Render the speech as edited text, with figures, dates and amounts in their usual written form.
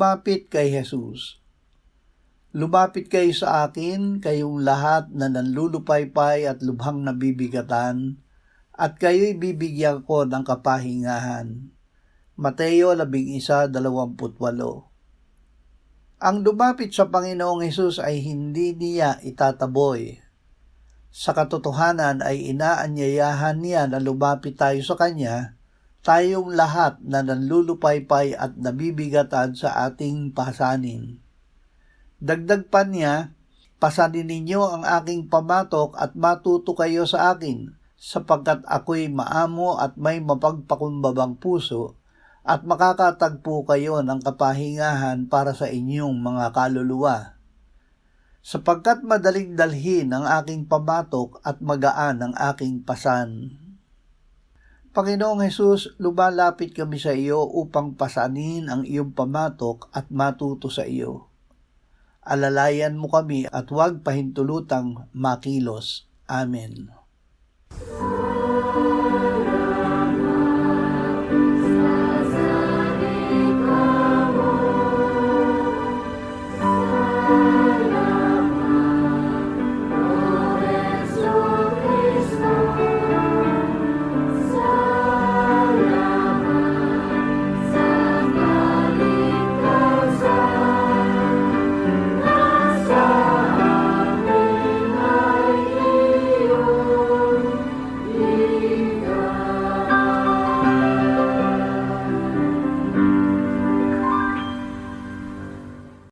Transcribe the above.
lumapit kay Jesus. Lumapit kayo sa akin, kayong lahat na nanlulupaypay at lubhang nabibigatan, at kayo'y bibigyan ko ng kapahingahan. Mateo 11:28. Ang lumapit sa Panginoong Hesus ay hindi niya itataboy. Sa katotohanan ay inaanyayahan niya na lumapit tayo sa Kanya, tayong lahat na nanlulupaypay at nabibigatan sa ating pasanin. Dagdag pa niya, pasanin ninyo ang aking pamatok at matuto kayo sa akin, sapagkat ako'y maamo at may mapagpakumbabang puso, at makakatagpo kayo ng kapahingahan para sa inyong mga kaluluwa. Sapagkat madaling dalhin ang aking pamatok at magaan ang aking pasan. Panginoong Hesus, lumalapit kami sa iyo upang pasanin ang iyong pamatok at matuto sa iyo. Alalayan mo kami at huwag pahintulutang makilos. Amen.